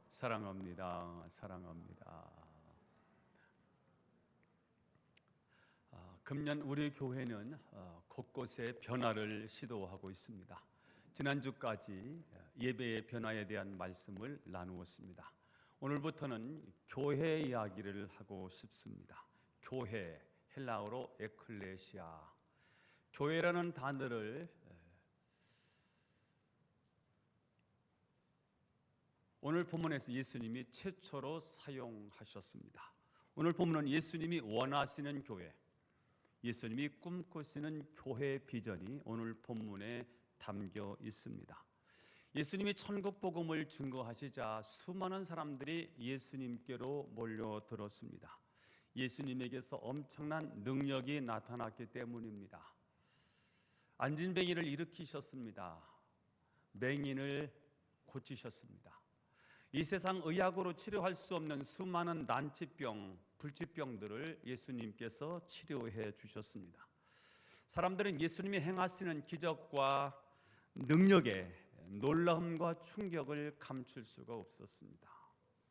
사랑합니다. 사랑합니다. 금년 우리 교회는 곳곳에 변화를 시도하고 있습니다. 지난주까지 예배의 변화에 대한 말씀을 나누었습니다. 오늘부터는 교회 이야기를 하고 싶습니다. 교회, 헬라어로 에클레시아. 교회라는 단어를 오늘 본문에서 예수님이 최초로 사용하셨습니다. 오늘 본문은 예수님이 원하시는 교회, 예수님이 꿈꾸시는 교회 비전이 오늘 본문에 담겨 있습니다. 예수님이 천국 복음을 증거하시자 수많은 사람들이 예수님께로 몰려들었습니다. 예수님에게서 엄청난 능력이 나타났기 때문입니다. 안진뱅이를 일으키셨습니다. 맹인을 고치셨습니다. 이 세상 의학으로 치료할 수 없는 수많은 난치병, 불치병들을 예수님께서 치료해 주셨습니다. 사람들은 예수님이 행하시는 기적과 능력에 놀라움과 충격을 감출 수가 없었습니다.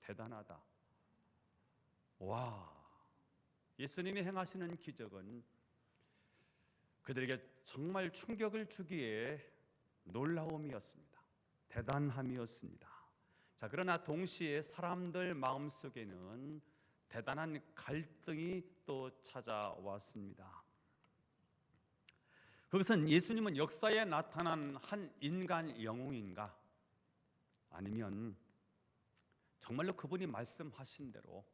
대단하다. 와, 예수님이 행하시는 기적은 그들에게 정말 충격을 주기에 놀라움이었습니다. 대단함이었습니다. 자, 그러나 동시에 사람들 마음속에는 대단한 갈등이 또 찾아왔습니다. 그것은 예수님은 역사에 나타난 한 인간 영웅인가? 아니면 정말로 그분이 말씀하신 대로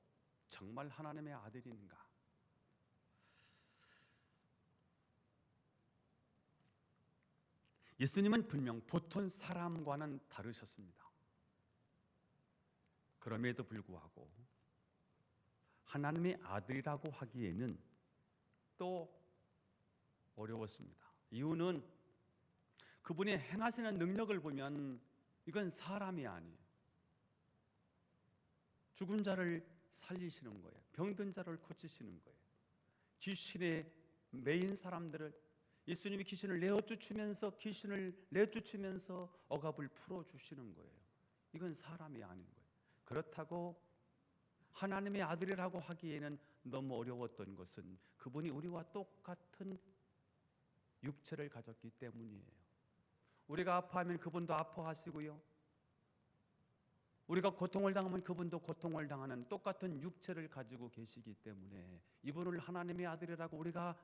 정말 하나님의 아들인가? 예수님은 분명 보통 사람과는 다르셨습니다. 그럼에도 불구하고 하나님의 아들이라고 하기에는 또 어려웠습니다. 이유는 그분이 행하시는 능력을 보면 이건 사람이 아니에요. 죽은 자를 살리시는 거예요. 병든 자를 고치시는 거예요. 귀신에 매인 사람들을 예수님이 귀신을 내쫓으면서 억압을 풀어주시는 거예요. 이건 사람이 아닌 거예요. 그렇다고 하나님의 아들이라고 하기에는 너무 어려웠던 것은 그분이 우리와 똑같은 육체를 가졌기 때문이에요. 우리가 아파하면 그분도 아파하시고요. 우리가 고통을 당하면 그분도 고통을 당하는 똑같은 육체를 가지고 계시기 때문에 이분을 하나님의 아들이라고 우리가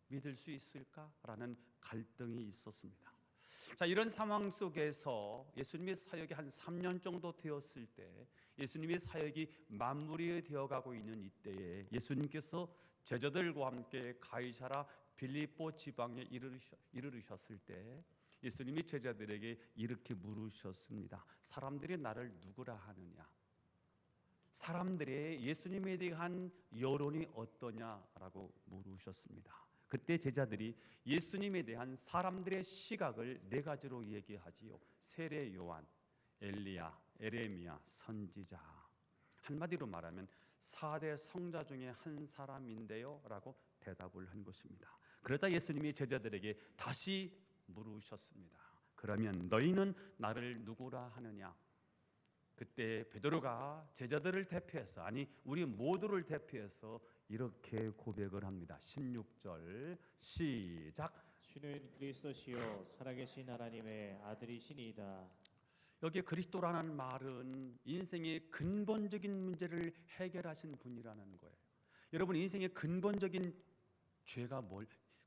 믿을 수 있을까라는 갈등이 있었습니다. 자, 이런 상황 속에서 예수님의 사역이 한 3년 정도 되었을 때, 예수님의 사역이 마무리 되어가고 있는 이때에 예수님께서 제자들과 함께 가이사라 빌립보 지방에 이르르셨을 때 예수님이 제자들에게 이렇게 물으셨습니다. 사람들이 나를 누구라 하느냐? 사람들의 예수님에 대한 여론이 어떠냐라고 물으셨습니다. 그때 제자들이 예수님에 대한 사람들의 시각을 네 가지로 얘기하지요. 세례 요한, 엘리야, 에레미야, 선지자. 한마디로 말하면 4대 성자 중에 한 사람인데요 라고 대답을 한 것입니다. 그러자 예수님이 제자들에게 다시 물으셨습니다. 그러면 너희는 나를 누구라 하느냐? 그때 베드로가 제자들을 대표해서, 아니 우리 모두를 대표해서 이렇게 고백을 합니다. 16절 시작. 주는 그리스도시요 살아계신 하나님의 아들이시니이다. 여기 그리스도라는 말은 인생의 근본적인 문제를 해결하신 분이라는 거예요. 여러분, 인생의 근본적인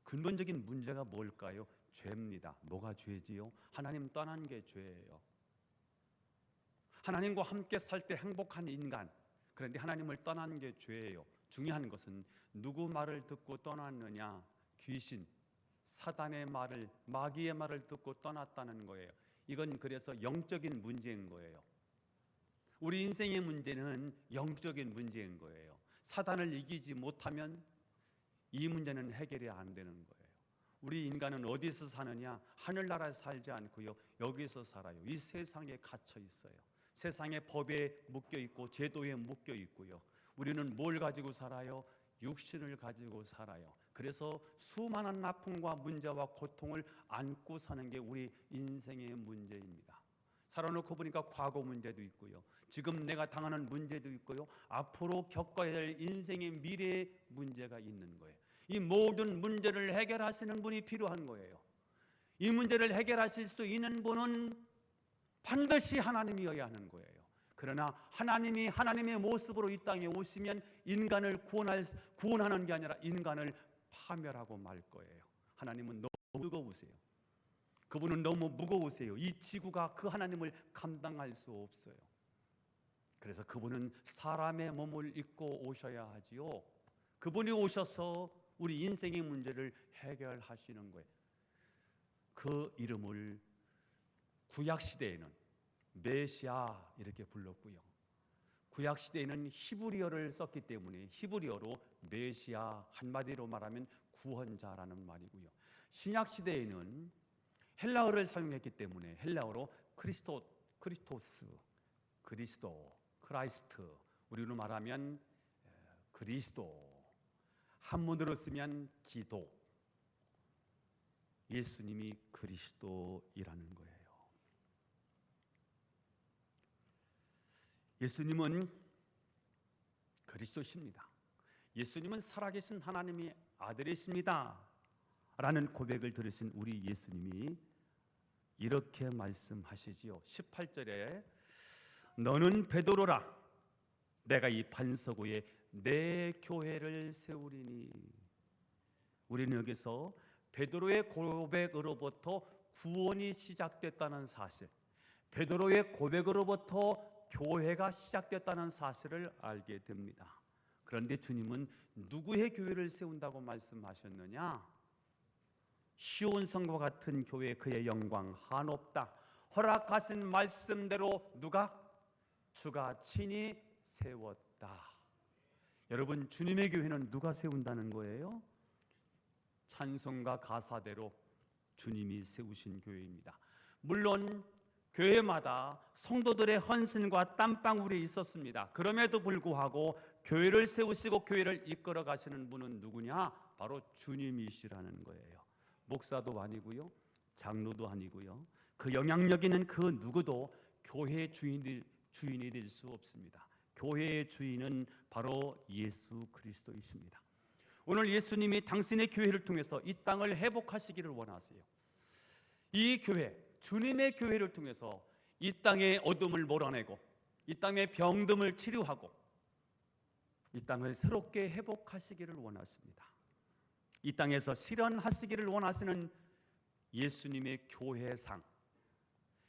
근본적인 문제가 뭘까요? 죄입니다. 뭐가 죄지요? 하나님 떠난 게 죄예요. 하나님과 함께 살 때 행복한 인간, 그런데 하나님을 떠난 게 죄예요. 중요한 것은 누구 말을 듣고 떠났느냐? 귀신, 사단의 말을, 마귀의 말을 듣고 떠났다는 거예요. 이건 그래서 영적인 문제인 거예요. 우리 인생의 문제는 영적인 문제인 거예요. 사단을 이기지 못하면 이 문제는 해결이 안 되는 거예요. 우리 인간은 어디서 사느냐? 하늘나라에 살지 않고요, 여기서 살아요. 이 세상에 갇혀 있어요. 세상의 법에 묶여 있고 제도에 묶여 있고요. 우리는 뭘 가지고 살아요? 육신을 가지고 살아요. 그래서 수많은 아픔과 문제와 고통을 안고 사는 게 우리 인생의 문제입니다. 살아놓고 보니까 과거 문제도 있고요. 지금 내가 당하는 문제도 있고요. 앞으로 겪어야 할 인생의 미래 문제가 있는 거예요. 이 모든 문제를 해결하시는 분이 필요한 거예요. 이 문제를 해결하실 수 있는 분은 반드시 하나님이어야 하는 거예요. 그러나 하나님이 하나님의 모습으로 이 땅에 오시면 인간을 구원하는 게 아니라 인간을 파멸하고 말 거예요. 하나님은 너무 무거우세요. 그분은 너무 무거우세요. 이 지구가 그 하나님을 감당할 수 없어요. 그래서 그분은 사람의 몸을 입고 오셔야 하지요. 그분이 오셔서 우리 인생의 문제를 해결하시는 거예요. 그 이름을 구약시대에는 메시아 이렇게 불렀고요. 구약시대에는 히브리어를 썼기 때문에 히브리어로 메시아, 한마디로 말하면 구원자라는 말이고요. 신약시대에는 헬라어를 사용했기 때문에 헬라어로 크리스토스, 그리스도, 크라이스트, 우리로 말하면 그리스도, 한문으로 쓰면 기도, 예수님이 그리스도이라는 거예요. 예수님은 그리스도십니다. 예수님은 살아계신 하나님의 아들이십니다 라는 고백을 들으신 우리 예수님이 이렇게 말씀하시지요. 18절에 너는 베드로라, 내가 이 반석 위에 내 교회를 세우리니. 우리는 여기서 베드로의 고백으로부터 구원이 시작됐다는 사실, 베드로의 고백으로부터 교회가 시작됐다는 사실을 알게 됩니다. 그런데 주님은 누구의 교회를 세운다고 말씀하셨느냐? 시온성과 같은 교회, 그의 영광 한없다. 허락하신 말씀대로 누가? 주가 친히 세웠다. 여러분, 주님의 교회는 누가 세운다는 거예요? 찬송가 가사대로 주님이 세우신 교회입니다. 물론 교회마다 성도들의 헌신과 땀방울이 있었습니다. 그럼에도 불구하고 교회를 세우시고 교회를 이끌어 가시는 분은 누구냐? 바로 주님이시라는 거예요. 목사도 아니고요, 장로도 아니고요, 그 영향력 있는 그 누구도 교회의 주인이 될 수 없습니다. 교회의 주인은 바로 예수 그리스도이십니다. 오늘 예수님이 당신의 교회를 통해서 이 땅을 회복하시기를 원하세요. 이 교회, 주님의 교회를 통해서 이 땅의 어둠을 몰아내고 이 땅의 병듦을 치료하고 이 땅을 새롭게 회복하시기를 원하십니다. 이 땅에서 실현하시기를 원하시는 예수님의 교회상,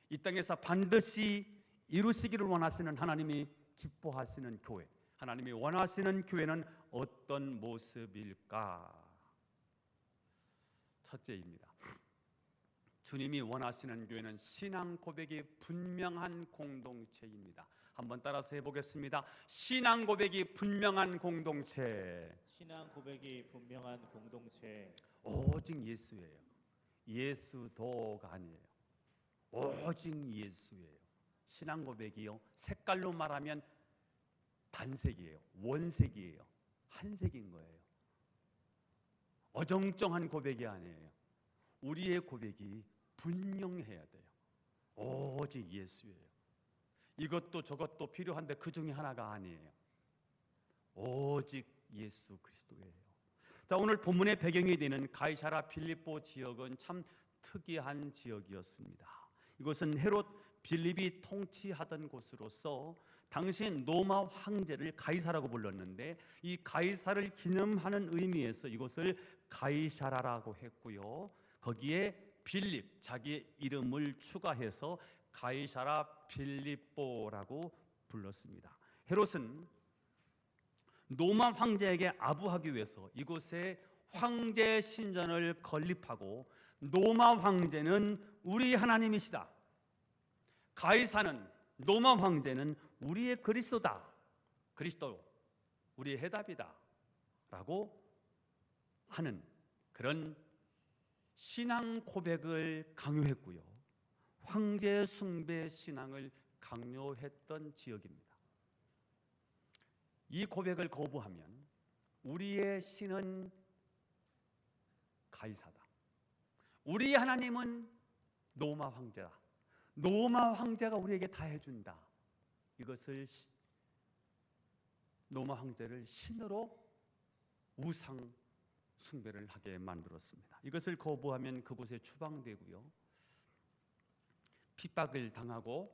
이 땅에서 반드시 이루시기를 원하시는 하나님이 기뻐하시는 교회, 하나님이 원하시는 교회는 어떤 모습일까? 첫째입니다. 주님이 원하시는 교회는 신앙 고백이 분명한 공동체입니다. 한번 따라서 해보겠습니다. 신앙 고백이 분명한 공동체. 신앙 고백이 분명한 공동체. 오직 예수예요. 예수도가 아니에요. 오직 예수예요. 신앙 고백이요, 색깔로 말하면 단색이에요. 원색이에요. 한색인 거예요. 어정쩡한 고백이 아니에요. 우리의 고백이 분명해야 돼요. 오직 예수예요. 이것도 저것도 필요한데 그 중에 하나가 아니에요. 오직 예수 그리스도예요. 자, 오늘 본문의 배경이 되는 가이사라 빌립보 지역은 참 특이한 지역이었습니다. 이곳은 헤롯 빌립이 통치하던 곳으로서 당시 로마 황제를 가이사라고 불렀는데 이 가이사를 기념하는 의미에서 이곳을 가이사라라고 했고요. 거기에 빌립, 자기의 이름을 추가해서 가이사라 빌립보라고 불렀습니다. 헤롯은 로마 황제에게 아부하기 위해서 이곳에 황제 신전을 건립하고 로마 황제는 우리 하나님이시다, 가이사는, 로마 황제는 우리의 그리스도다, 그리스도 우리의 해답이다 라고 하는 그런 신앙 고백을 강요했고요, 황제 숭배 신앙을 강요했던 지역입니다. 이 고백을 거부하면 우리의 신은 가이사다, 우리 하나님은 로마 황제다, 로마 황제가 우리에게 다 해준다. 이것을 로마 황제를 신으로 우상 숭배를 하게 만들었습니다. 이것을 거부하면 그곳에 추방되고요, 핍박을 당하고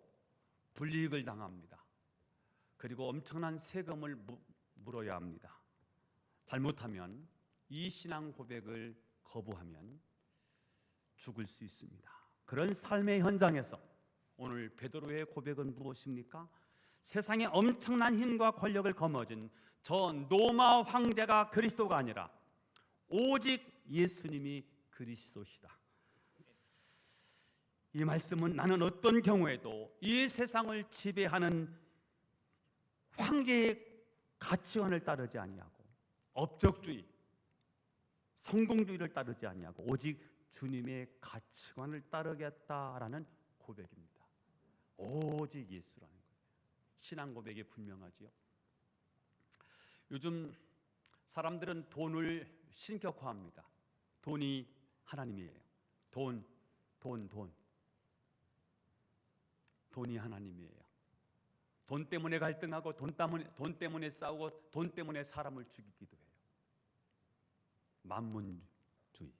불이익을 당합니다. 그리고 엄청난 세금을 물어야 합니다. 잘못하면 이 신앙 고백을 거부하면 죽을 수 있습니다. 그런 삶의 현장에서 오늘 베드로의 고백은 무엇입니까? 세상에 엄청난 힘과 권력을 거머쥔 저 로마 황제가 그리스도가 아니라 오직 예수님이 그리스도시다. 이 말씀은 나는 어떤 경우에도 이 세상을 지배하는 황제의 가치관을 따르지 아니하고 업적주의, 성공주의를 따르지 아니하고 오직 주님의 가치관을 따르겠다라는 고백입니다. 오직 예수라는 거예요. 신앙 고백이 분명하지요. 요즘 사람들은 돈을 신격화합니다. 돈이 하나님이에요. 돈이 하나님이에요. 돈 때문에 갈등하고 돈 때문에 싸우고 돈 때문에 사람을 죽이기도 해요. 만몬주의,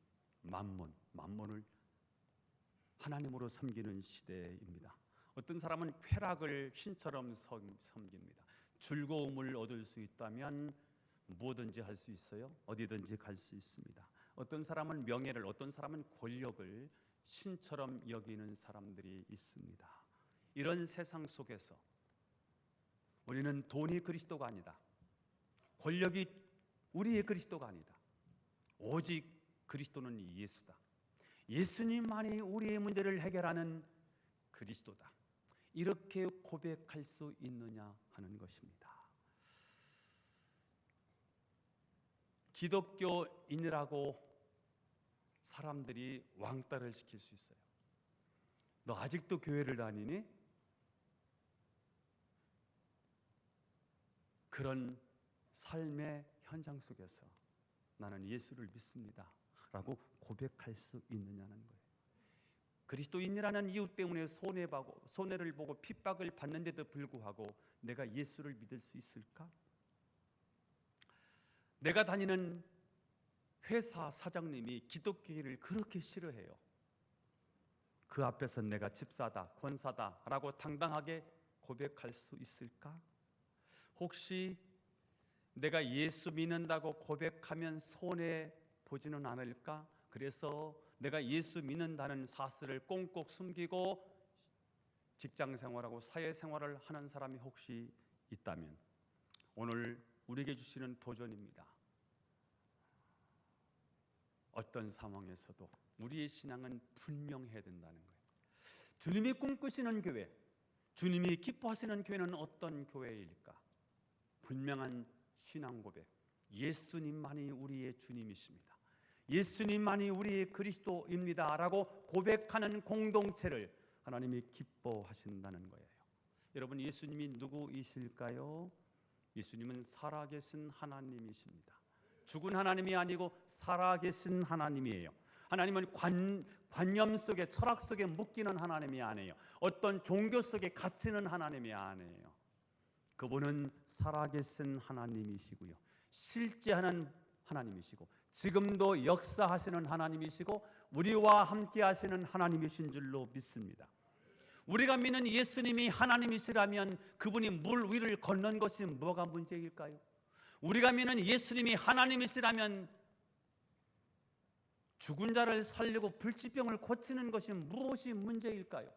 만몬을 하나님으로 섬기는 시대입니다. 어떤 사람은 쾌락을 신처럼 섬깁니다. 즐거움을 얻을 수 있다면 무엇든지 할 수 있어요. 어디든지 갈 수 있습니다. 어떤 사람은 명예를, 어떤 사람은 권력을 신처럼 여기는 사람들이 있습니다. 이런 세상 속에서 우리는 돈이 그리스도가 아니다, 권력이 우리의 그리스도가 아니다, 오직 그리스도는 예수다, 예수님만이 우리의 문제를 해결하는 그리스도다, 이렇게 고백할 수 있느냐 하는 것입니다. 기독교인이라고 사람들이 왕따를 시킬 수 있어요. 너 아직도 교회를 다니니? 그런 삶의 현장 속에서 나는 예수를 믿습니다 라고 고백할 수 있느냐는 거예요. 그리스도인이라는 이유 때문에 손해를 보고 핍박을 받는데도 불구하고 내가 예수를 믿을 수 있을까? 내가 다니는 회사 사장님이 기독교를 그렇게 싫어해요. 그 앞에서 내가 집사다, 권사다 라고 당당하게 고백할 수 있을까? 혹시 내가 예수 믿는다고 고백하면 손해 보지는 않을까? 그래서 내가 예수 믿는다는 사실을 꽁꽁 숨기고 직장 생활하고 사회 생활을 하는 사람이 혹시 있다면 오늘 우리에게 주시는 도전입니다. 어떤 상황에서도 우리의 신앙은 분명해야 된다는 거예요. 주님이 꿈꾸시는 교회, 주님이 기뻐하시는 교회는 어떤 교회일까? 분명한 신앙 고백, 예수님만이 우리의 주님이십니다, 예수님만이 우리의 그리스도입니다 라고 고백하는 공동체를 하나님이 기뻐하신다는 거예요. 여러분, 예수님이 누구이실까요? 예수님은 살아계신 하나님이십니다. 죽은 하나님이 아니고 살아계신 하나님이에요. 하나님은 관념 속에, 철학 속에 묶이는 하나님이 아니에요. 어떤 종교 속에 갇히는 하나님이 아니에요. 그분은 살아계신 하나님이시고요, 실제하는 하나님이시고 지금도 역사하시는 하나님이시고 우리와 함께 하시는 하나님이신 줄로 믿습니다. 우리가 믿는 예수님이 하나님이시라면 그분이 물 위를 걷는 것이 뭐가 문제일까요? 우리가 믿는 예수님이 하나님이시라면 죽은 자를 살리고 불치병을 고치는 것이 무엇이 문제일까요?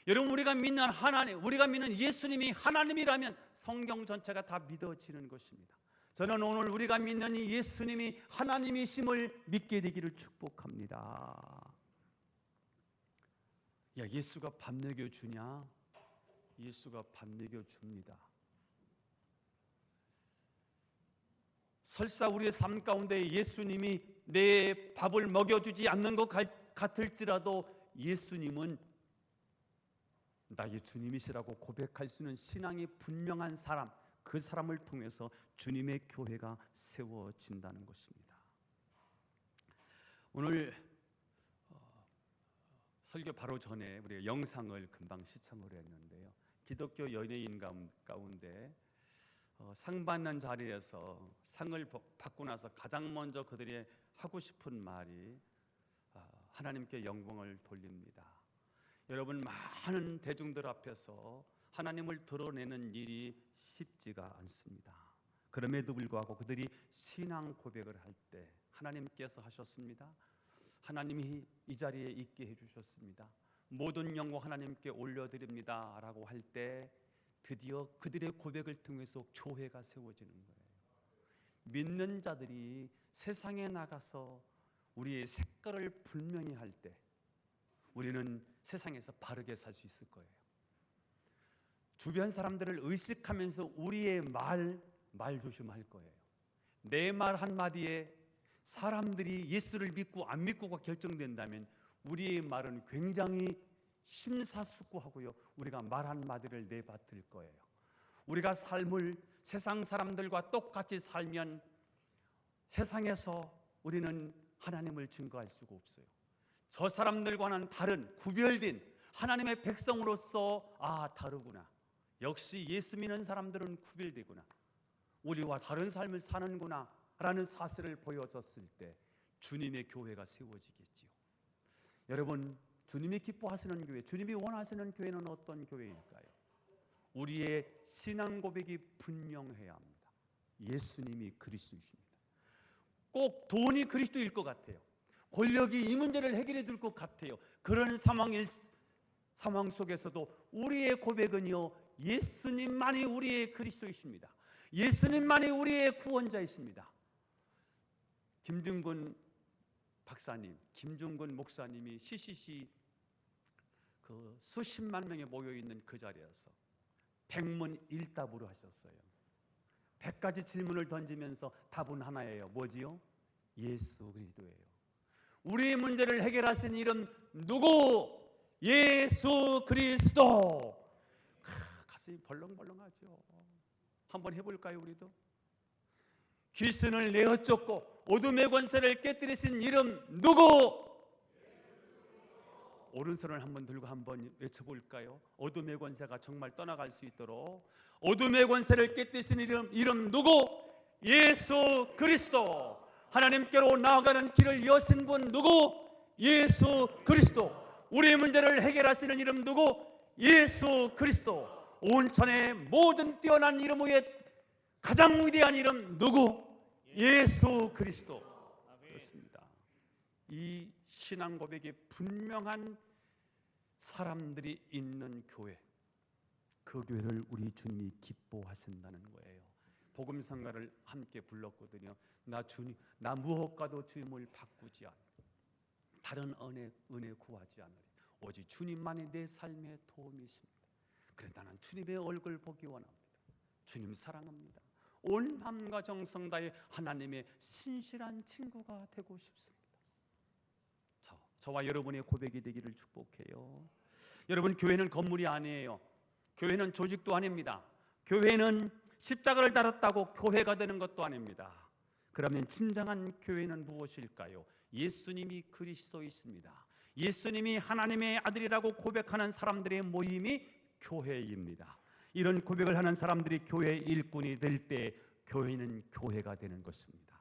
여러분, 우리가 믿는 예수님이 하나님이라면 성경 전체가 다 믿어지는 것입니다. 저는 오늘 우리가 믿는 이 예수님이 하나님이심을 믿게 되기를 축복합니다. 야, 예수가 밥 먹여주냐? 예수가 밥 먹여줍니다. 설사 우리의 삶 가운데 예수님이 내 밥을 먹여주지 않는 것 같을지라도 예수님은 나의 주님이시라고 고백할 수 있는 신앙이 분명한 사람, 그 사람을 통해서 주님의 교회가 세워진다는 것입니다. 오늘 설교 바로 전에 우리가 영상을 금방 시청을 했는데요. 기독교 연예인 가운데 상 받는 자리에서 상을 받고 나서 가장 먼저 그들이 하고 싶은 말이 하나님께 영광을 돌립니다. 여러분, 많은 대중들 앞에서 하나님을 드러내는 일이 쉽지가 않습니다. 그럼에도 불구하고 그들이 신앙 고백을 할 때 하나님께서 하셨습니다. 하나님이 이 자리에 있게 해주셨습니다. 모든 영광 하나님께 올려드립니다 라고 할 때 드디어 그들의 고백을 통해서 교회가 세워지는 거예요. 믿는 자들이 세상에 나가서 우리의 색깔을 분명히 할 때 우리는 세상에서 바르게 살 수 있을 거예요. 주변 사람들을 의식하면서 우리의 말 조심할 거예요. 내 말 한마디에 사람들이 예수를 믿고 안 믿고가 결정된다면 우리의 말은 굉장히 심사숙고하고요, 우리가 말 한마디를 내받을 거예요. 우리가 삶을 세상 사람들과 똑같이 살면 세상에서 우리는 하나님을 증거할 수가 없어요. 저 사람들과는 다른 구별된 하나님의 백성으로서 다르구나, 역시 예수 믿는 사람들은 구별되구나, 우리와 다른 삶을 사는구나 라는 사실을 보여줬을 때 주님의 교회가 세워지겠지요. 여러분, 주님이 기뻐하시는 교회, 주님이 원하시는 교회는 어떤 교회일까요? 우리의 신앙 고백이 분명해야 합니다. 예수님이 그리스도이십니다. 꼭 돈이 그리스도일 것 같아요. 권력이 이 문제를 해결해 줄 것 같아요. 그런 상황 속에서도 우리의 고백은요, 예수님만이 우리의 그리스도이십니다. 예수님만이 우리의 구원자이십니다. 김중근 박사님, 김중근 목사님이 CCC 그 수십만 명이 모여 있는 그 자리에서 백문일답으로 하셨어요. 100가지 질문을 던지면서 답은 하나예요. 뭐지요? 예수 그리스도예요. 우리의 문제를 해결하신 이름 누구? 예수 그리스도. 가슴이 벌렁벌렁하죠. 한번 해볼까요, 우리도? 귀신을 내어 쫓고 어둠의 권세를 깨뜨리신 이름 누구? 오른손을 한번 들고 한번 외쳐볼까요? 어둠의 권세가 정말 떠나갈 수 있도록. 어둠의 권세를 깨뜨리신 이름 누구? 예수 그리스도. 하나님께로 나아가는 길을 여신 분 누구? 예수 그리스도. 우리의 문제를 해결하시는 이름 누구? 예수 그리스도. 온천의 모든 뛰어난 이름 위에 가장 위대한 이름 누구? 예수 그리스도. 그렇습니다. 이 신앙 고백이 분명한 사람들이 있는 교회, 그 교회를 우리 주님이 기뻐하신다는 거예요. 복음 성가를 함께 불렀거든요. 나 무엇과도 주님을 바꾸지 않고 다른 은혜 구하지 않으리. 오직 주님만이 내 삶의 도움이십니다. 그래, 나는 주님의 얼굴 보기 원합니다. 주님 사랑합니다. 온 마음과 정성 다해 하나님의 신실한 친구가 되고 싶습니다. 저와 여러분의 고백이 되기를 축복해요. 여러분, 교회는 건물이 아니에요. 교회는 조직도 아닙니다. 교회는 십자가를 달았다고 교회가 되는 것도 아닙니다. 그러면 진정한 교회는 무엇일까요? 예수님이 그리스도이십니다. 예수님이 하나님의 아들이라고 고백하는 사람들의 모임이 교회입니다. 이런 고백을 하는 사람들이 교회의 일꾼이 될 때 교회는 교회가 되는 것입니다.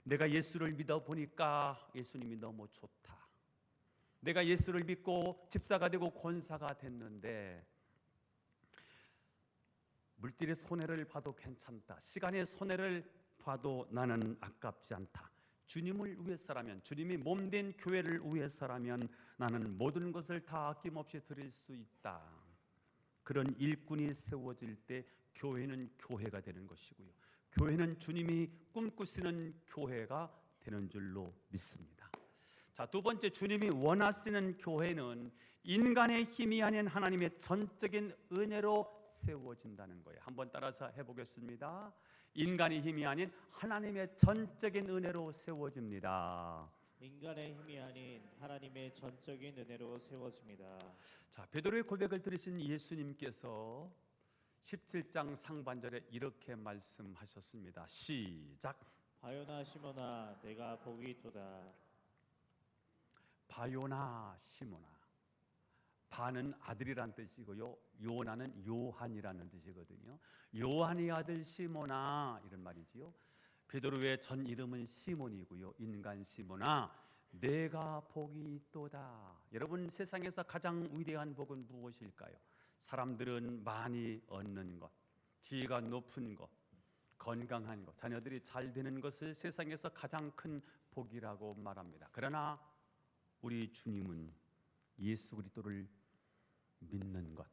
내가 예수를 믿어보니까 예수님이 너무 좋다. 내가 예수를 믿고 집사가 되고 권사가 됐는데 물질의 손해를 봐도 괜찮다. 시간의 손해를 봐도 나는 아깝지 않다. 주님을 위해서라면, 주님이 몸된 교회를 위해서라면 나는 모든 것을 다 아낌없이 드릴 수 있다. 그런 일꾼이 세워질 때 교회는 교회가 되는 것이고요. 교회는 주님이 꿈꾸시는 교회가 되는 줄로 믿습니다. 자, 두 번째, 주님이 원하시는 교회는 인간의 힘이 아닌 하나님의 전적인 은혜로 세워진다는 거예요. 한번 따라서 해보겠습니다. 인간의 힘이 아닌 하나님의 전적인 은혜로 세워집니다. 인간의 힘이 아닌 하나님의 전적인 은혜로 세워집니다. 자, 베드로의 고백을 들으신 예수님께서 17장 상반절에 이렇게 말씀하셨습니다. 시작. 바요나 시몬아, 내가 복이 있도다. 바요나 시몬아, 바는 아들이란 뜻이고요. 요나는 요한이라는 뜻이거든요. 요한의 아들 시몬아 이런 말이지요. 베드로의 전 이름은 시몬이고요. 인간 시몬아 내가 복이 있도다. 여러분 세상에서 가장 위대한 복은 무엇일까요? 사람들은 많이 얻는 것, 지위가 높은 것, 건강한 것, 자녀들이 잘 되는 것을 세상에서 가장 큰 복이라고 말합니다. 그러나 우리 주님은 예수 그리스도를 믿는 것,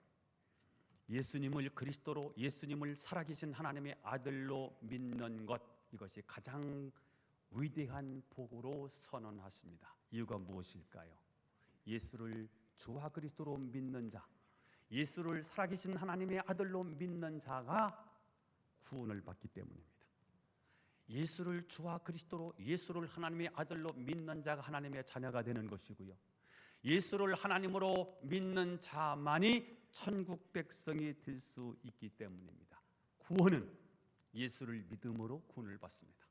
예수님을 그리스도로, 예수님을 살아계신 하나님의 아들로 믿는 것, 이것이 가장 위대한 복으로 선언하십니다. 이유가 무엇일까요? 예수를 주와 그리스도로 믿는 자, 예수를 살아계신 하나님의 아들로 믿는 자가 구원을 받기 때문입니다. 예수를 주와 그리스도로, 예수를 하나님의 아들로 믿는 자가 하나님의 자녀가 되는 것이고요. 예수를 하나님으로 믿는 자만이 천국 백성이 될 수 있기 때문입니다. 구원은 예수를 믿음으로 구원을 받습니다.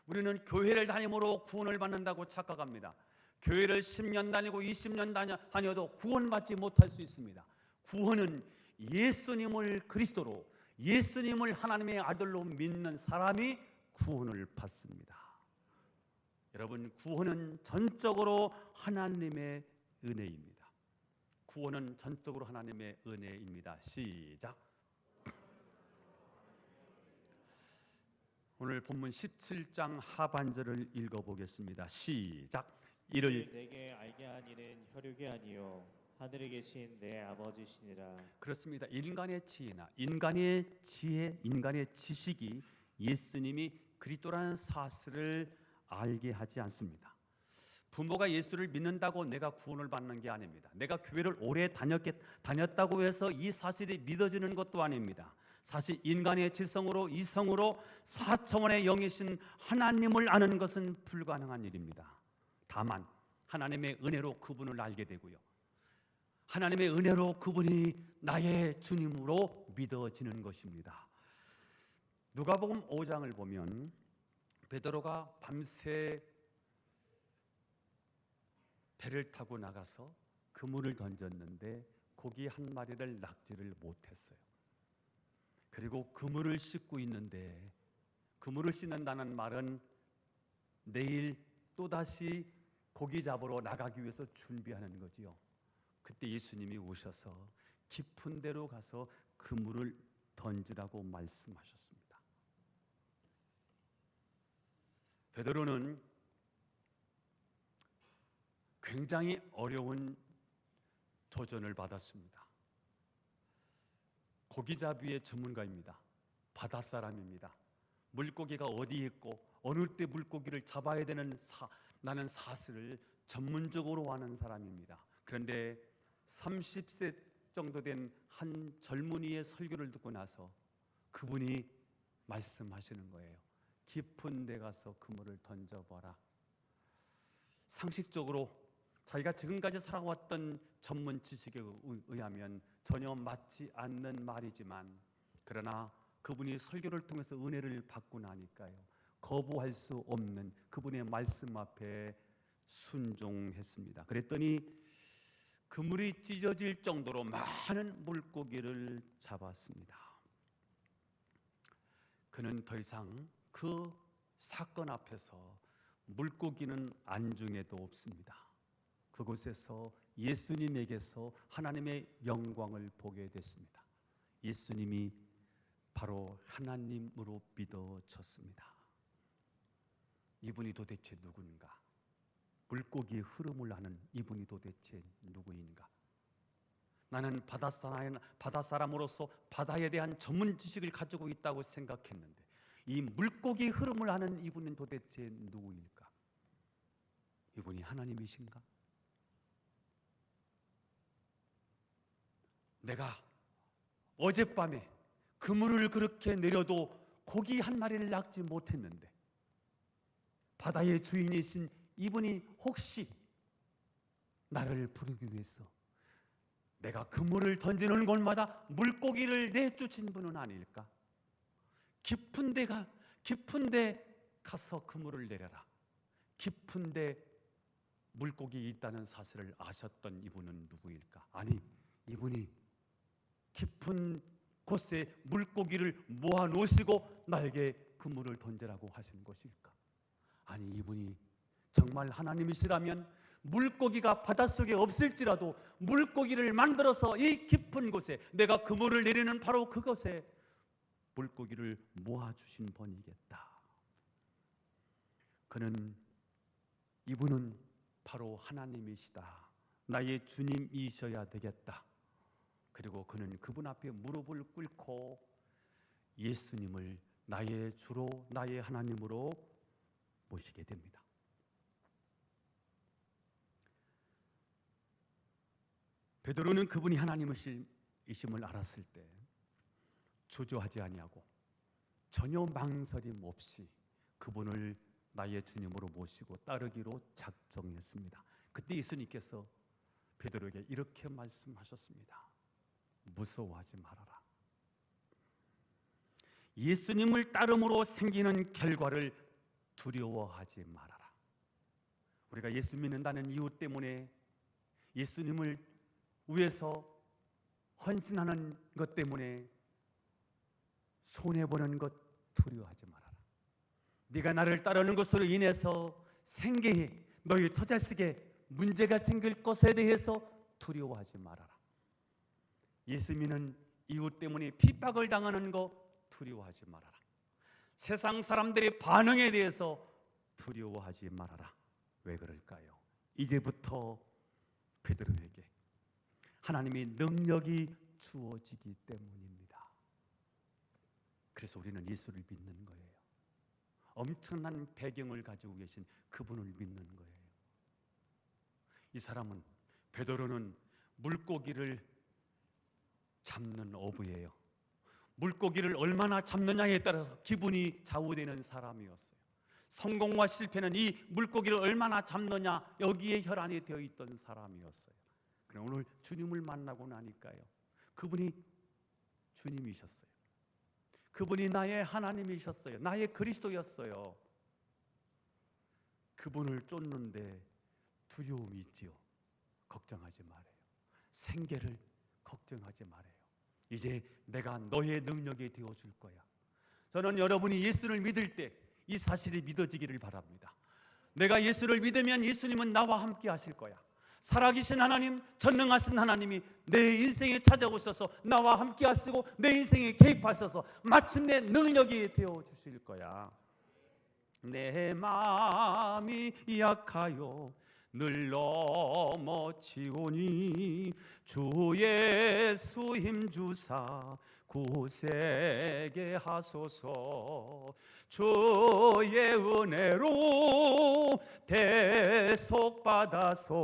우리는 교회를 다님으로 구원을 받는다고 착각합니다. 교회를 10년 다니고 20년 다녀도 구원받지 못할 수 있습니다. 구원은 예수님을 그리스도로, 예수님을 하나님의 아들로 믿는 사람이 구원을 받습니다. 여러분, 구원은 전적으로 하나님의 은혜입니다. 구원은 전적으로 하나님의 은혜입니다. 시작. 오늘 본문 17장 하반절을 읽어보겠습니다. 시작. 이를 내게 알게 한 이는 혈육이 아니요 하늘에 계신 내 아버지시니라. 그렇습니다. 인간의 지혜나 인간의 지혜, 인간의 지식이 예수님이 그리스도라는 사실을 알게 하지 않습니다. 부모가 예수를 믿는다고 내가 구원을 받는 게 아닙니다. 내가 교회를 오래 다녔다고 해서 이 사실이 믿어지는 것도 아닙니다. 사실 인간의 지성으로, 이성으로 4차원의 영이신 하나님을 아는 것은 불가능한 일입니다. 다만 하나님의 은혜로 그분을 알게 되고요, 하나님의 은혜로 그분이 나의 주님으로 믿어지는 것입니다. 누가복음 5장을 보면 베드로가 밤새 배를 타고 나가서 그물을 던졌는데 고기 한 마리를 낚지를 못했어요. 그리고 그물을 씻고 있는데, 그물을 씻는다는 말은 내일 또다시 고기 잡으러 나가기 위해서 준비하는 거지요. 그때 예수님이 오셔서 깊은 데로 가서 그물을 던지라고 말씀하셨습니다. 베드로는 굉장히 어려운 도전을 받았습니다. 고기잡이의 전문가입니다. 바닷사람입니다. 물고기가 어디에 있고 어느 때 물고기를 잡아야 되는 나는 사슬을 전문적으로 아는 사람입니다. 그런데 30세 정도 된 한 젊은이의 설교를 듣고 나서 그분이 말씀하시는 거예요. 깊은 데 가서 그물을 던져봐라. 상식적으로 자기가 지금까지 살아왔던 전문 지식에 의하면 전혀 맞지 않는 말이지만, 그러나 그분이 설교를 통해서 은혜를 받고 나니까요, 거부할 수 없는 그분의 말씀 앞에 순종했습니다. 그랬더니 그물이 찢어질 정도로 많은 물고기를 잡았습니다. 그는 더 이상 그 사건 앞에서 물고기는 안중에도 없습니다. 그곳에서 예수님에게서 하나님의 영광을 보게 됐습니다. 예수님이 바로 하나님으로 믿어졌습니다. 이분이 도대체 누군가? 물고기의 흐름을 아는 이분이 도대체 누구인가? 나는 바다사람으로서 바다에 대한 전문 지식을 가지고 있다고 생각했는데, 이 물고기 흐름을 아는 이분은 도대체 누구일까? 이분이 하나님이신가? 내가 어젯밤에 그물을 그렇게 내려도 고기 한 마리를 낚지 못했는데, 바다의 주인이신 이분이 혹시 나를 부르기 위해서 내가 그물을 던지는 곳마다 물고기를 내쫓은 분은 아닐까? 깊은 데 가서 그물을 내려라. 깊은 데 물고기 있다는 사실을 아셨던 이분은 누구일까? 아니, 이분이 깊은 곳에 물고기를 모아 놓으시고 나에게 그물을 던지라고 하신 것일까? 아니, 이분이 정말 하나님이시라면 물고기가 바닷속에 없을지라도 물고기를 만들어서 이 깊은 곳에, 내가 그물을 내리는 바로 그곳에 물고기를 모아주신 분이겠다. 이분은 바로 하나님이시다. 나의 주님이셔야 되겠다. 그리고 그는 그분 앞에 무릎을 꿇고 예수님을 나의 주로, 나의 하나님으로 모시게 됩니다. 베드로는 그분이 하나님이심을 알았을 때 주저하지 아니하고 전혀 망설임 없이 그분을 나의 주님으로 모시고 따르기로 작정했습니다. 그때 예수님께서 베드로에게 이렇게 말씀하셨습니다. 무서워하지 말아라. 예수님을 따름으로 생기는 결과를 두려워하지 말아라. 우리가 예수 믿는다는 이유 때문에, 예수님을 위해서 헌신하는 것 때문에 손해보는 것 두려워하지 말아라. 네가 나를 따르는 것으로 인해서 생계에, 너희 처자식에 문제가 생길 것에 대해서 두려워하지 말아라. 예수 믿는 이유 때문에 핍박을 당하는 거 두려워하지 말아라. 세상 사람들의 반응에 대해서 두려워하지 말아라. 왜 그럴까요? 이제부터 베드로에게 하나님의 능력이 주어지기 때문입니다. 그래서 우리는 예수를 믿는 거예요. 엄청난 배경을 가지고 계신 그분을 믿는 거예요. 이 사람은, 베드로는 물고기를 잡는 어부예요. 물고기를 얼마나 잡느냐에 따라서 기분이 좌우되는 사람이었어요. 성공과 실패는 이 물고기를 얼마나 잡느냐, 여기에 혈안이 되어 있던 사람이었어요. 그러나 오늘 주님을 만나고 나니까요, 그분이 주님이셨어요. 그분이 나의 하나님이셨어요. 나의 그리스도였어요. 그분을 쫓는데 두려움이 있지요. 걱정하지 말아요. 생계를 걱정하지 말아요. 이제 내가 너의 능력이 되어줄 거야. 저는 여러분이 예수를 믿을 때 이 사실이 믿어지기를 바랍니다. 내가 예수를 믿으면 예수님은 나와 함께 하실 거야. 살아계신 하나님, 전능하신 하나님이 내 인생에 찾아오셔서 나와 함께 하시고 내 인생에 개입하셔서 마침내 능력이 되어주실 거야. 내 마음이 약하여 늘 넘어지오니 주 예수 힘주사 굳세게 하소서. 주의 은혜로 대속받아서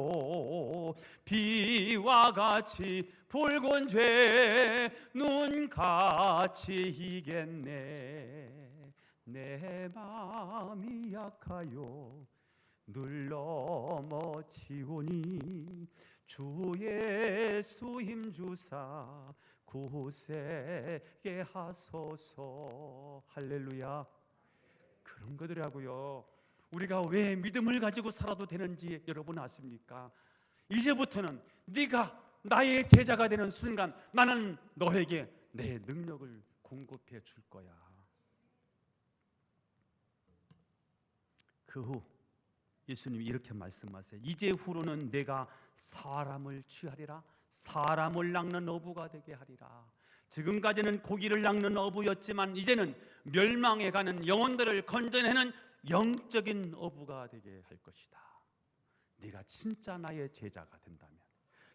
비와 같이 붉은 죄 눈같이 이겠네. 내 마음이 약하여 늘 넘어지오니 주 예수 힘주사 굳세게 하소서. 할렐루야. 그런 거더라고요. 우리가 왜 믿음을 가지고 살아도 되는지 여러분 아십니까? 이제부터는 네가 나의 제자가 되는 순간 나는 너에게 내 능력을 공급해 줄 거야. 그 후 예수님이 이렇게 말씀하세요. 이제 후로는 내가 사람을 취하리라. 사람을 낚는 어부가 되게 하리라. 지금까지는 고기를 낚는 어부였지만 이제는 멸망해 가는 영혼들을 건져내는 영적인 어부가 되게 할 것이다. 네가 진짜 나의 제자가 된다면,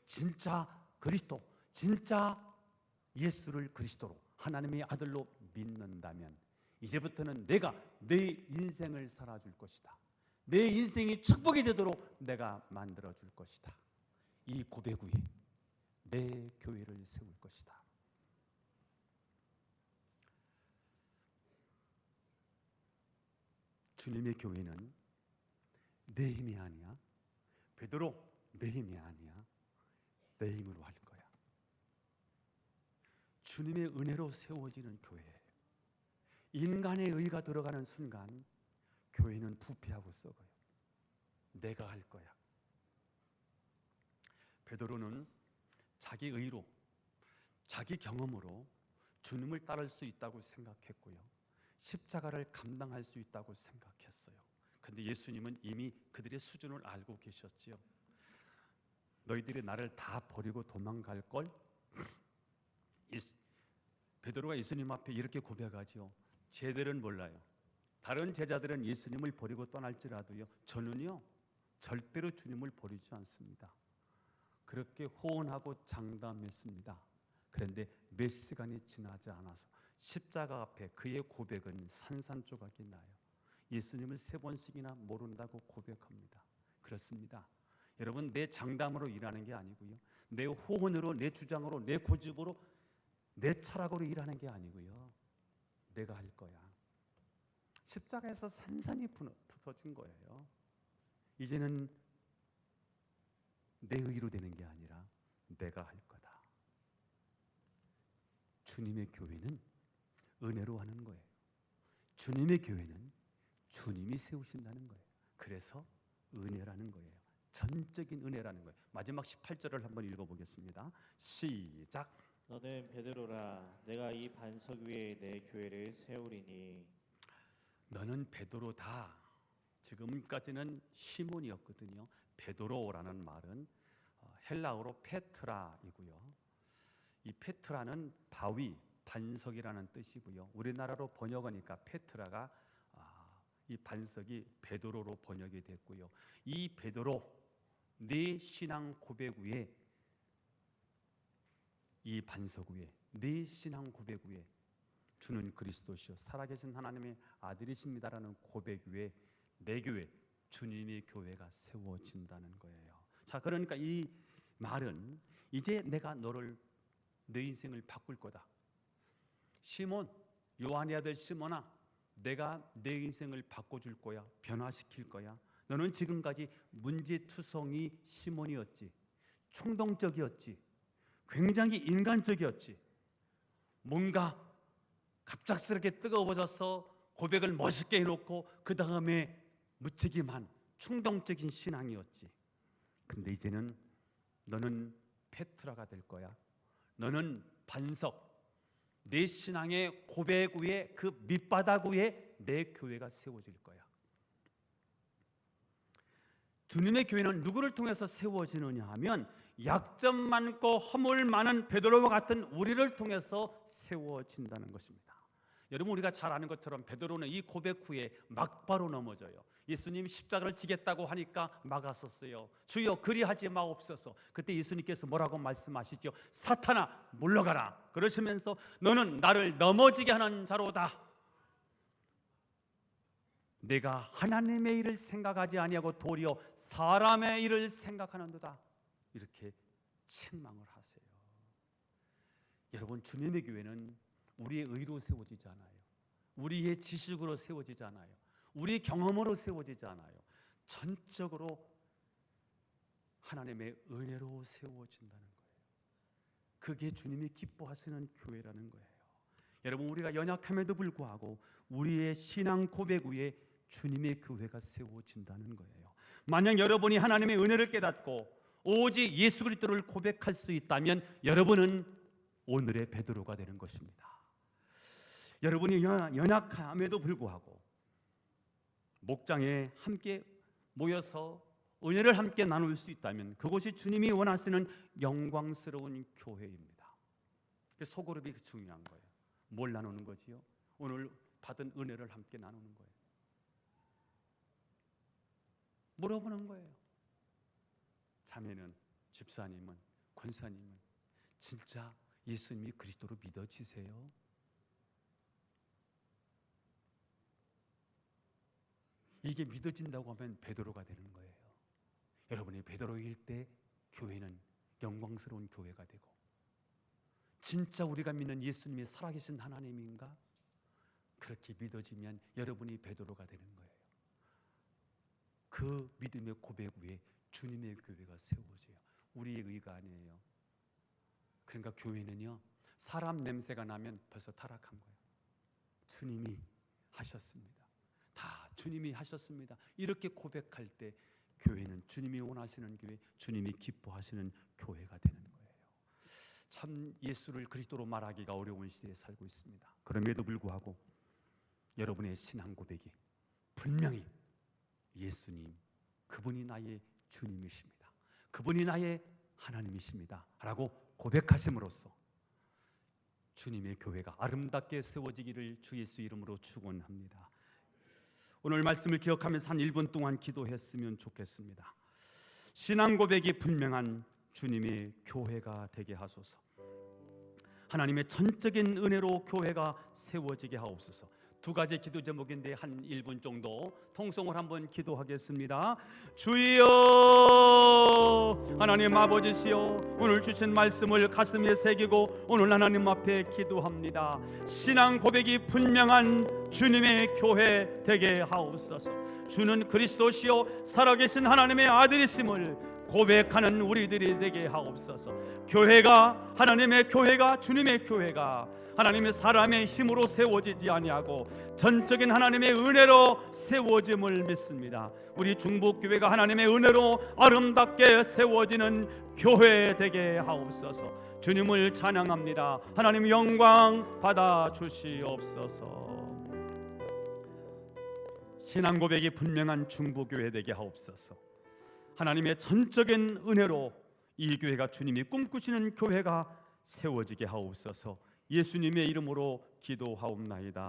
진짜 그리스도, 진짜 예수를 그리스도로 하나님의 아들로 믿는다면 이제부터는 내가 내 인생을 살아줄 것이다. 내 인생이 축복이 되도록 내가 만들어줄 것이다. 이 고백 위에 내 교회를 세울 것이다. 주님의 교회는 내 힘이 아니야. 베드로, 내 힘이 아니야. 내 힘으로 할 거야. 주님의 은혜로 세워지는 교회. 인간의 의가 들어가는 순간 교회는 부패하고 썩어요. 내가 할 거야. 베드로는 자기 의로, 자기 경험으로 주님을 따를 수 있다고 생각했고요. 십자가를 감당할 수 있다고 생각했어요. 근데 예수님은 이미 그들의 수준을 알고 계셨지요. 너희들이 나를 다 버리고 도망갈 걸? 베드로가 예수님 앞에 이렇게 고백하지요. 쟤들은 몰라요. 다른 제자들은 예수님을 버리고 떠날지라도요, 저는요 절대로 주님을 버리지 않습니다. 그렇게 호언하고 장담했습니다. 그런데 몇 시간이 지나지 않아서 십자가 앞에 그의 고백은 산산조각이 나요. 예수님을 3번씩이나 모른다고 고백합니다. 그렇습니다. 여러분, 내 장담으로 일하는 게 아니고요, 내 호언으로, 내 주장으로, 내 고집으로, 내 철학으로 일하는 게 아니고요, 내가 할 거야. 십자가에서 산산이 부서진 거예요. 이제는 내 의로 되는 게 아니라 내가 할 거다. 주님의 교회는 은혜로 하는 거예요. 주님의 교회는 주님이 세우신다는 거예요. 그래서 은혜라는 거예요. 전적인 은혜라는 거예요. 마지막 18절을 한번 읽어보겠습니다. 시작. 너는 베드로라, 내가 이 반석 위에 내 교회를 세우리니. 너는 베드로다. 지금까지는 시몬이었거든요. 베드로라는 말은 헬라어로 페트라이고요. 이 페트라는 바위, 반석이라는 뜻이고요. 우리나라로 번역하니까 페트라가 이 반석이 베드로로 번역이 됐고요. 이 베드로, 네 신앙 고백 위에, 이 반석 위에, 네 신앙 고백 위에 주는 그리스도시요 살아계신 하나님의 아들이십니다라는 고백 위에 내 교회, 주님의 교회가 세워진다는 거예요. 자, 그러니까 이 말은 이제 내가 내 인생을 바꿀 거다. 시몬, 요한의 아들 시몬아, 내가 내 인생을 바꿔줄 거야. 변화시킬 거야. 너는 지금까지 문제투성이 시몬이었지. 충동적이었지. 굉장히 인간적이었지. 뭔가 갑작스럽게 뜨거워져서 고백을 멋있게 해놓고 그 다음에 무책임한 충동적인 신앙이었지. 근데 이제는 너는 페트라가 될 거야. 너는 반석, 내 신앙의 고백 위에, 그 밑바닥 위에 내 교회가 세워질 거야. 주님의 교회는 누구를 통해서 세워지느냐 하면 약점 많고 허물 많은 베드로와 같은 우리를 통해서 세워진다는 것입니다. 여러분, 우리가 잘 아는 것처럼 베드로는 이 고백 후에 막바로 넘어져요. 예수님 십자가를 지겠다고 하니까 막았었어요. 주여 그리하지 마옵소서. 그때 예수님께서 뭐라고 말씀하시죠? 사탄아 물러가라. 그러시면서 너는 나를 넘어지게 하는 자로다. 내가 하나님의 일을 생각하지 아니하고 도리어 사람의 일을 생각하는도다. 이렇게 책망을 하세요. 여러분, 주님의 교회는 우리의 의로 세워지지 않아요. 우리의 지식으로 세워지지 않아요. 우리의 경험으로 세워지지 않아요. 전적으로 하나님의 은혜로 세워진다는 거예요. 그게 주님이 기뻐하시는 교회라는 거예요. 여러분, 우리가 연약함에도 불구하고 우리의 신앙 고백 위에 주님의 교회가 세워진다는 거예요. 만약 여러분이 하나님의 은혜를 깨닫고 오직 예수 그리스도를 고백할 수 있다면 여러분은 오늘의 베드로가 되는 것입니다. 여러분이 연약함에도 불구하고 목장에 함께 모여서 은혜를 함께 나눌 수 있다면 그것이 주님이 원하시는 영광스러운 교회입니다. 소그룹이 중요한 거예요. 뭘 나누는 거지요? 오늘 받은 은혜를 함께 나누는 거예요. 물어보는 거예요. 자매는, 집사님은, 권사님은 진짜 예수님이 그리스도로 믿어지세요? 이게 믿어진다고 하면 베드로가 되는 거예요. 여러분이 베드로일 때 교회는 영광스러운 교회가 되고, 진짜 우리가 믿는 예수님이 살아계신 하나님인가? 그렇게 믿어지면 여러분이 베드로가 되는 거예요. 그 믿음의 고백 위에 주님의 교회가 세워져요. 우리의 의가 아니에요. 그러니까 교회는요, 사람 냄새가 나면 벌써 타락한 거예요. 주님이 하셨습니다. 다 주님이 하셨습니다. 이렇게 고백할 때 교회는 주님이 원하시는 교회, 주님이 기뻐하시는 교회가 되는 거예요. 참 예수를 그리스도로 말하기가 어려운 시대에 살고 있습니다. 그럼에도 불구하고 여러분의 신앙 고백이 분명히 예수님, 그분이 나의 주님이십니다, 그분이 나의 하나님이십니다 라고 고백하심으로써 주님의 교회가 아름답게 세워지기를 주 예수 이름으로 축원합니다. 오늘 말씀을 기억하면서 한 1분 동안 기도했으면 좋겠습니다. 신앙 고백이 분명한 주님의 교회가 되게 하소서. 하나님의 전적인 은혜로 교회가 세워지게 하옵소서. 두 가지 기도 제목인데 한 1분 정도 통성을 한번 기도하겠습니다. 주여, 하나님 아버지시여, 오늘 주신 말씀을 가슴에 새기고 오늘 하나님 앞에 기도합니다. 신앙 고백이 분명한 주님의 교회 되게 하옵소서. 주는 그리스도시요 살아계신 하나님의 아들이심을 고백하는 우리들이 되게 하옵소서. 교회가, 하나님의 교회가, 주님의 교회가 하나님의 사람의 힘으로 세워지지 아니하고 전적인 하나님의 은혜로 세워짐을 믿습니다. 우리 중북교회가 하나님의 은혜로 아름답게 세워지는 교회 되게 하옵소서. 주님을 찬양합니다. 하나님 영광 받아 주시옵소서. 신앙 고백이 분명한 중북교회 되게 하옵소서. 하나님의 전적인 은혜로 이 교회가 주님이 꿈꾸시는 교회가 세워지게 하옵소서. 예수님의 이름으로 기도하옵나이다.